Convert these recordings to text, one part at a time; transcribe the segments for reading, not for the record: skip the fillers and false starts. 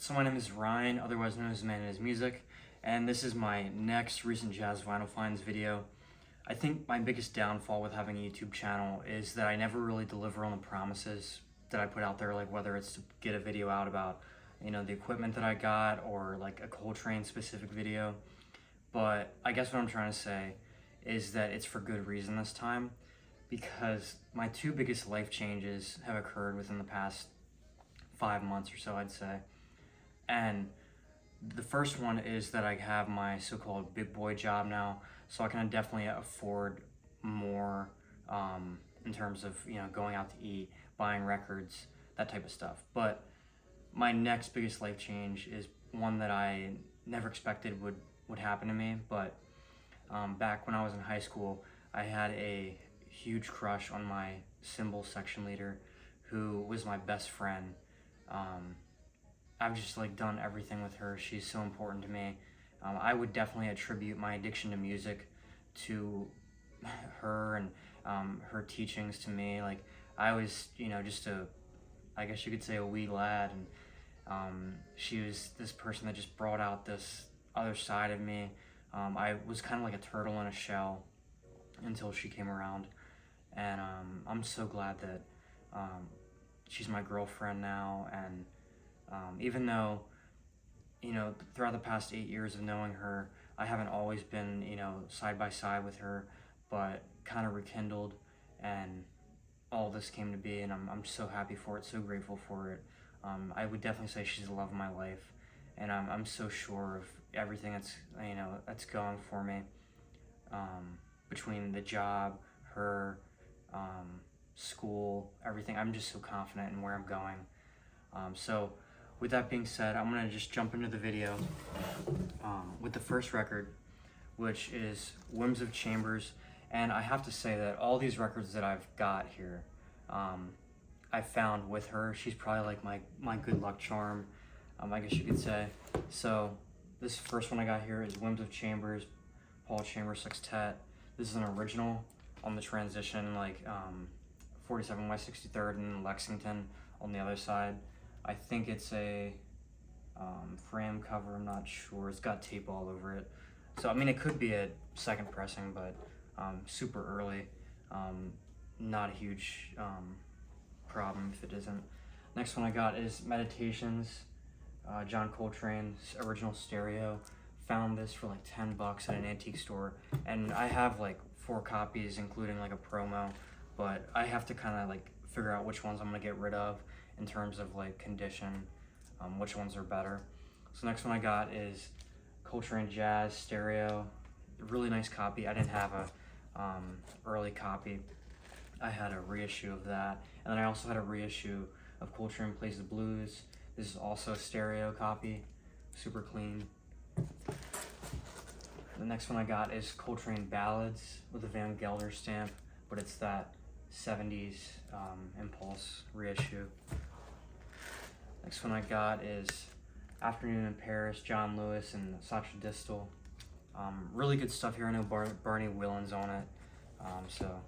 So my name is Ryan, otherwise known as Man in His Music, and this is my next recent jazz vinyl finds video. I think my biggest downfall with having a YouTube channel is that I never really deliver on the promises that I put out there, like whether it's to get a video out about, the equipment that I got or like a Coltrane specific video. But I guess what I'm trying to say is that it's for good reason this time, because my two biggest life changes have occurred within the past 5 months or so, I'd say. And the first one is that I have my so-called big boy job now, so I can definitely afford more in terms of going out to eat, buying records, that type of stuff. But my next biggest life change is one that I never expected would happen to me. But back when I was in high school, I had a huge crush on my cymbal section leader, who was my best friend. I've just done everything with her. She's so important to me. I would definitely attribute my addiction to music to her and her teachings to me. Like, I was, just I guess you could say a wee lad, and she was this person that just brought out this other side of me. I was kind of like a turtle in a shell until she came around, and I'm so glad that she's my girlfriend now. And even though, throughout the past 8 years of knowing her, I haven't always been, side by side with her, but kind of rekindled, and all this came to be, and I'm so happy for it, so grateful for it. I would definitely say she's the love of my life, and I'm so sure of everything that's going for me, between the job, her, school, everything. I'm just so confident in where I'm going. So with that being said, I'm gonna just jump into the video with the first record, which is Whims of Chambers. And I have to say that all these records that I've got here, I found with her. She's probably like my good luck charm, I guess you could say. So this first one I got here is Whims of Chambers, Paul Chambers Sextet. This is an original on the transition, 47 West 63rd in Lexington on the other side. I think it's a frame cover, I'm not sure. It's got tape all over it. So, it could be a second pressing, but super early. Not a huge problem if it isn't. Next one I got is Meditations, John Coltrane's original stereo. Found this for like $10 at an antique store, and I have 4 copies, including a promo, but I have to kind of figure out which ones I'm gonna get rid of in terms of condition, which ones are better. So next one I got is Coltrane Jazz Stereo, really nice copy. I didn't have a early copy. I had a reissue of that, and then I also had a reissue of Coltrane Plays the Blues. This is also a stereo copy, super clean. The next one I got is Coltrane Ballads with a Van Gelder stamp, but it's that 70s Impulse reissue. Next one I got is Afternoon in Paris, John Lewis and Sacha Distel. Really good stuff here. I know Barney Whelan's on it, so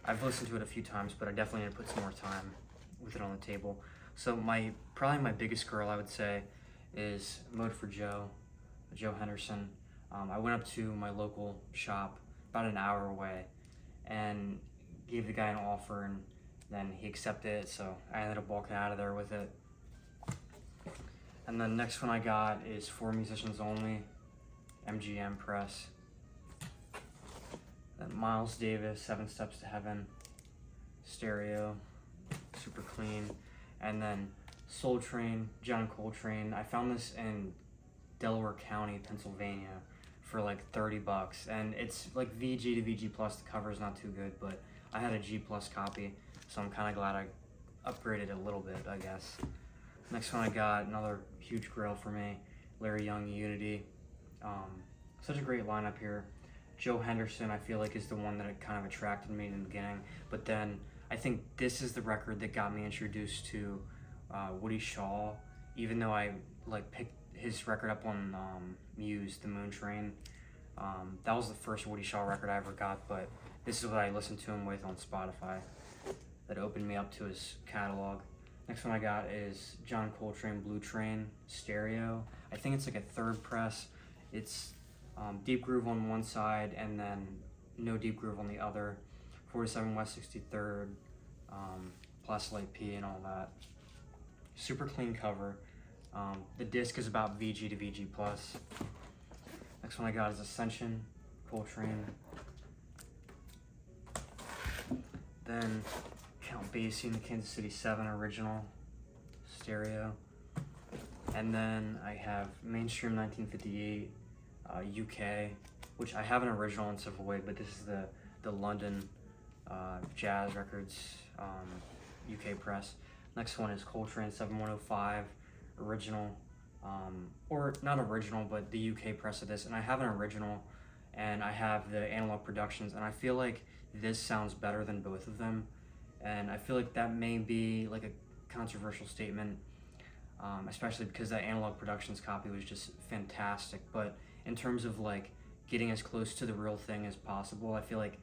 I've listened to it a few times, but I definitely need to put some more time with it on the table. So probably my biggest girl, I would say, is Mode for Joe Henderson. I went up to my local shop about an hour away and gave the guy an offer, and then he accepted it, so I ended up walking out of there with it. And the next one I got is For Musicians Only, MGM Press. Then Miles Davis, 7 Steps to Heaven, stereo, super clean. And then Soul Train, John Coltrane. I found this in Delaware County, Pennsylvania for $30, and it's VG to VG plus. The cover is not too good, but I had a G plus copy, so I'm kind of glad I upgraded a little bit, I guess. Next one I got, another huge grail for me, Larry Young Unity. Such a great lineup here. Joe Henderson, I feel is the one that kind of attracted me in the beginning, but then I think this is the record that got me introduced to Woody Shaw, even though I picked his record up on Muse, The Moon Train. That was the first Woody Shaw record I ever got, but this is what I listened to him with on Spotify that opened me up to his catalog. Next one I got is John Coltrane Blue Train stereo. I think it's like a third press. It's deep groove on one side and then no deep groove on the other. 47 West 63rd, Plastilite P and all that. Super clean cover. The disc is about VG to VG plus. Next one I got is Ascension Coltrane. Then Count Basie and the Kansas City 7 original stereo. And then I have Mainstream 1958 UK, which I have an original in Savoy, but this is the London Jazz Records UK press. Next one is Coltrane 7105 original, or not original, but the UK press of this. And I have an original, and I have the Analog Productions, and I feel like this sounds better than both of them. And I feel like that may be like a controversial statement, especially because that Analog Productions copy was just fantastic. But in terms of like getting as close to the real thing as possible, I feel like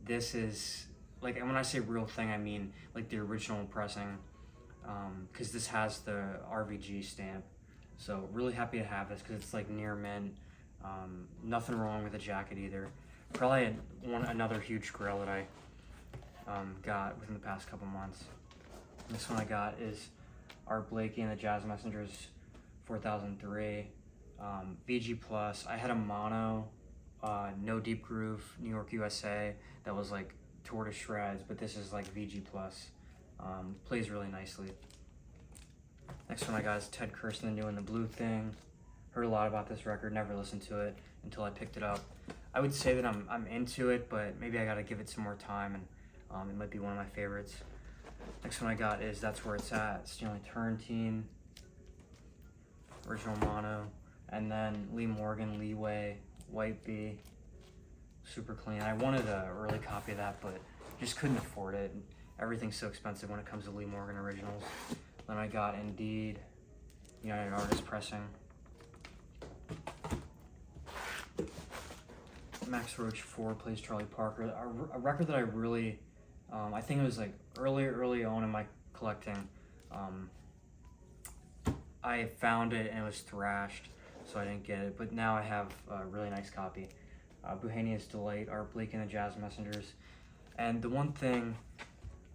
this is, like, and when I say real thing, I mean like the original pressing, because this has the RVG stamp. So really happy to have this because it's like near mint. Nothing wrong with the jacket either. Probably another huge grill that I got within the past couple months. This one I got is Art Blakey and the Jazz Messengers 4003 VG plus. I had a mono, no deep groove, New York, USA, that was like tore to shreds, but this is like VG plus. Plays really nicely. Next one I got is Ted Kirsten doing the Blue Thing. Heard a lot about this record, never listened to it until I picked it up. I would say that I'm into it, but maybe I gotta give it some more time, and it might be one of my favorites. Next one I got is That's Where It's At, Stanley Turrentine, original mono, and then Lee Morgan, Leeway, White Bee, super clean. I wanted an early copy of that, but just couldn't afford it. Everything's so expensive when it comes to Lee Morgan originals. Then I got Indeed, United Artists pressing. Max Roach 4 plays Charlie Parker, a record that I really, I think it was like early on in my collecting. I found it and it was thrashed, so I didn't get it, but now I have a really nice copy. Bohemia's Delight, Art Blakey and the Jazz Messengers. And the one thing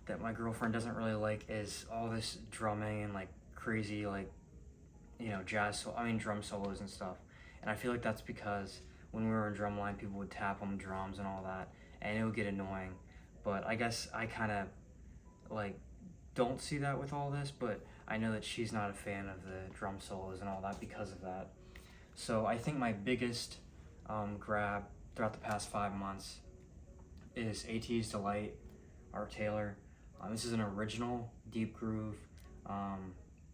that my girlfriend doesn't really like is all this drumming and like crazy, like, drum solos and stuff. And I feel like that's because when we were in drumline, people would tap on the drums and all that, and it would get annoying. But I guess I kind of like don't see that with all this, but I know that she's not a fan of the drum solos and all that because of that. So I think my biggest grab throughout the past 5 months is AT's Delight, Art Taylor. This is an original deep groove,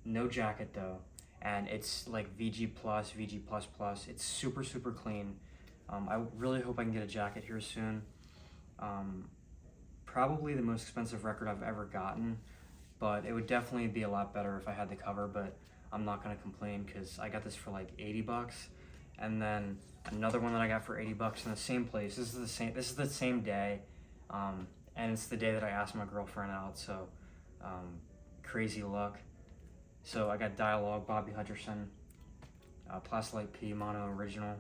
no jacket though, and it's like VG plus, VG plus plus. It's super clean. I really hope I can get a jacket here soon. Probably the most expensive record I've ever gotten, but it would definitely be a lot better if I had the cover, but I'm not gonna complain because I got this for like 80 bucks. And then another one that I got for 80 bucks in the same place. This is the same day. And it's the day that I asked my girlfriend out, so crazy luck. So I got Dialogue, Bobby Hutcherson, Plastilite P, mono original.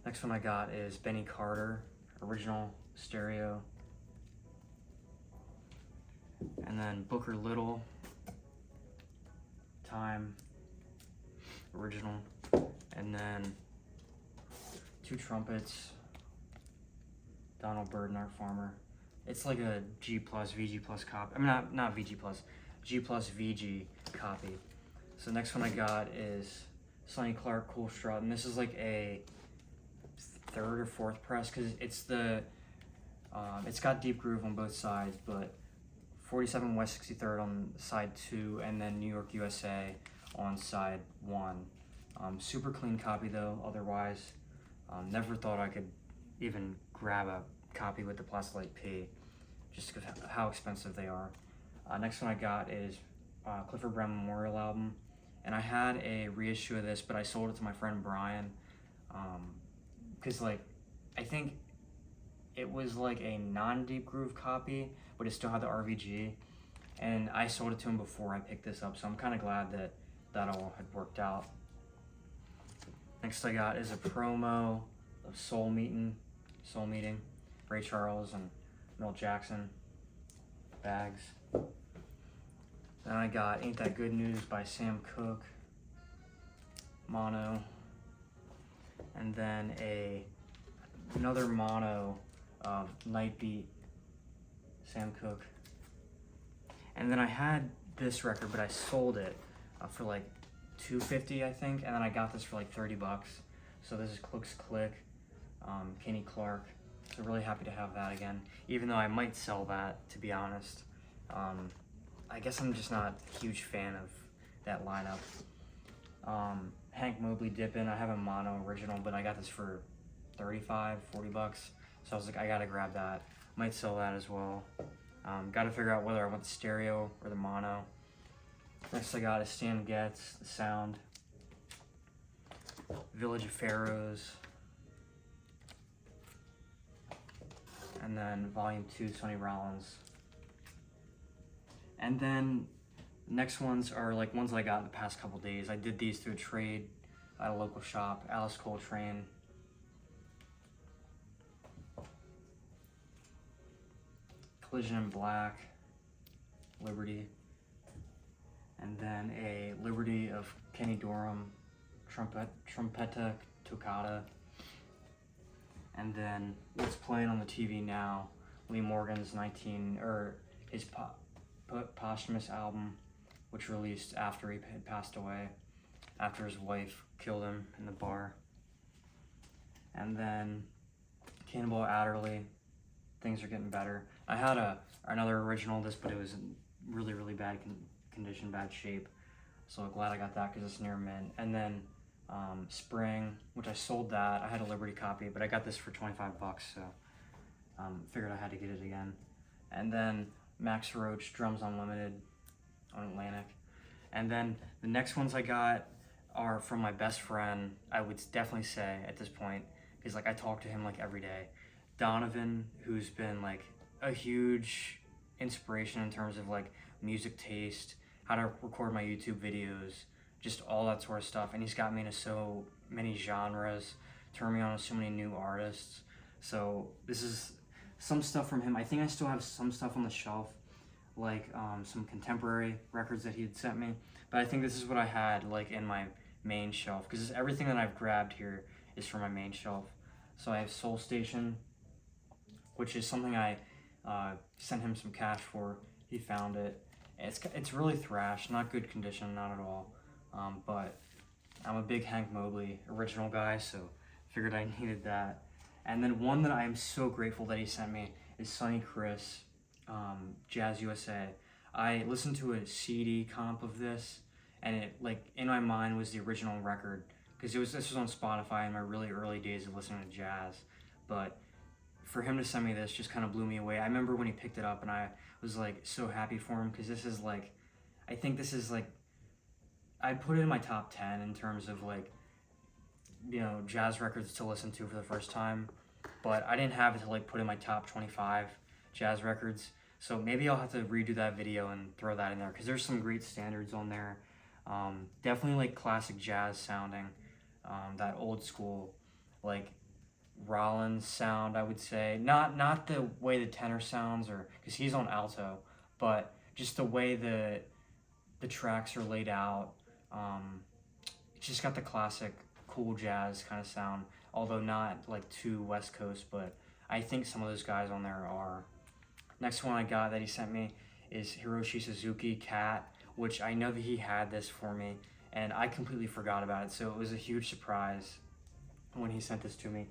Next one I got is Benny Carter, original stereo. And then Booker Little, Time, original. And then two trumpets, Donald Byrd and Art Farmer. It's like a G plus, VG plus copy. I mean, not VG plus, G plus VG copy. So next one I got is Sonny Clark Cool Strut, and this is like a third or fourth press because it's it's got deep groove on both sides, but 47 West 63rd on side 2, and then New York, USA on side 1. Super clean copy though, otherwise. Never thought I could even grab a copy with the Plastilite P, just because how expensive they are. Next one I got is Clifford Brown Memorial album, and I had a reissue of this, but I sold it to my friend Brian, because like I think it was like a non-deep groove copy, but it still had the RVG, and I sold it to him before I picked this up, so I'm kind of glad that that all had worked out. Next I got is a promo of Soul Meeting, Ray Charles and Milt Jackson bags. Then I got Ain't That Good News by Sam Cooke, mono, and then another mono of Night Beat, Sam Cooke. And then I had this record, but I sold it for like $2.50, I think, and then I got this for like $30. So this is Cook's Click, Kenny Clark. So really happy to have that again, even though I might sell that, to be honest. I guess I'm just not a huge fan of that lineup. Hank Mobley Dippin', I have a mono original, but I got this for $35, $40. So I was like, I gotta grab that. Might sell that as well. Gotta figure out whether I want the stereo or the mono. Next I got is Stan Getz, The Sound, Village of Pharaohs, and then Volume 2, Sonny Rollins. And then next ones are like ones that I got in the past couple days. I did these through a trade at a local shop. Alice Coltrane, Collision in Black, Liberty, and then a Liberty of Kenny Dorham, Trompetta Toccata, and then what's playing on the TV now, Lee Morgan's his posthumous album, which released after he had passed away, after his wife killed him in the bar. And then Cannonball Adderley, Things Are Getting Better. I had another original of this, but it was in really, really bad condition, bad shape. So I'm glad I got that because it's near mint. And then Spring, which I sold that. I had a Liberty copy, but I got this for $25, so figured I had to get it again. And then Max Roach, Drums Unlimited on Atlantic. And then the next ones I got are from my best friend, I would definitely say at this point, because like I talk to him like every day. Donovan, who's been like a huge inspiration in terms of like music taste, how to record my YouTube videos, just all that sort of stuff. And he's got me into so many genres, turned me on to so many new artists. So this is some stuff from him. I think I still have some stuff on the shelf, like some contemporary records that he had sent me. But I think this is what I had like in my main shelf, because everything that I've grabbed here is from my main shelf. So I have Soul Station, which is something I sent him some cash for. He found it. It's really thrash, not good condition, not at all. But I'm a big Hank Mobley original guy, so figured I needed that. And then one that I am so grateful that he sent me is Sonny Chris, Jazz USA. I listened to a CD comp of this, and it like in my mind was the original record, because this was on Spotify in my really early days of listening to jazz. But for him to send me this just kind of blew me away. I remember when he picked it up, and I was like so happy for him, because this is like, I think this is like, I'd put it in my top 10 in terms of like, you know, jazz records to listen to for the first time, but I didn't have it to like put in my top 25 jazz records. So maybe I'll have to redo that video and throw that in there, because there's some great standards on there. Definitely like classic jazz sounding, that old school like Rollins sound, I would say. Not the way the tenor sounds, or because he's on alto, but just the way the tracks are laid out. It's just got the classic cool jazz kind of sound, although not like too West Coast, but I think some of those guys on there are. Next one I got that he sent me is Hiroshi Suzuki, Cat, which I know that he had this for me, and I completely forgot about it, so it was a huge surprise when he sent this to me.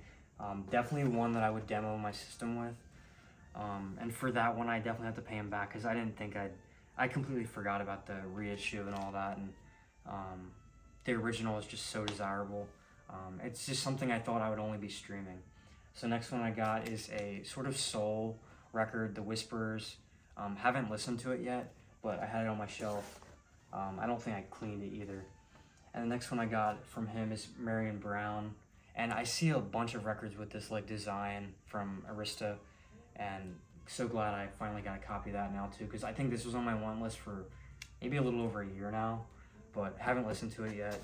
Definitely one that I would demo my system with, and for that one I definitely have to pay him back, because I didn't think I completely forgot about the reissue and all that, and the original is just so desirable. It's just something I thought I would only be streaming. So next one I got is a sort of soul record, The Whisperers. Haven't listened to it yet, but I had it on my shelf. I don't think I cleaned it either. And the next one I got from him is Marion Brown. And I see a bunch of records with this like design from Arista, and so glad I finally got a copy of that now too, because I think this was on my want list for maybe a little over a year now, but haven't listened to it yet.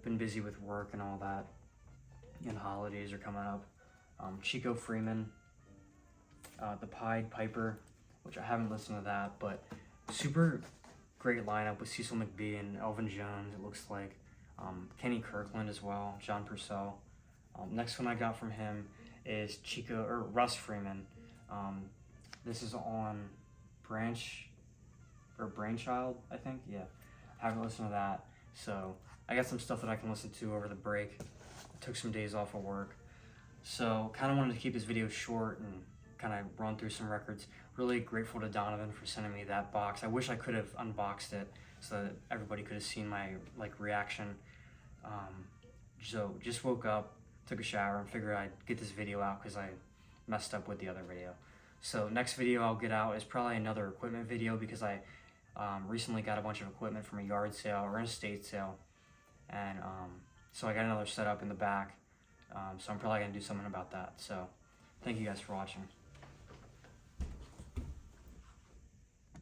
Been busy with work and all that, and holidays are coming up. Chico Freeman, the Pied Piper, which I haven't listened to that, but super great lineup with Cecil McBee and Elvin Jones, it looks like. Kenny Kirkland as well, John Purcell. Next one I got from him is Russ Freeman. This is on Brainchild, I think. Yeah, haven't listened to that. So I got some stuff that I can listen to over the break. I took some days off of work. So kind of wanted to keep this video short and kind of run through some records. Really grateful to Donovan for sending me that box. I wish I could have unboxed it so that everybody could have seen my reaction. So just woke up, took a shower, and figured I'd get this video out because I messed up with the other video. So next video I'll get out is probably another equipment video, because I recently got a bunch of equipment from a yard sale or an estate sale, and so I got another setup in the back. So I'm probably gonna do something about that. So thank you guys for watching.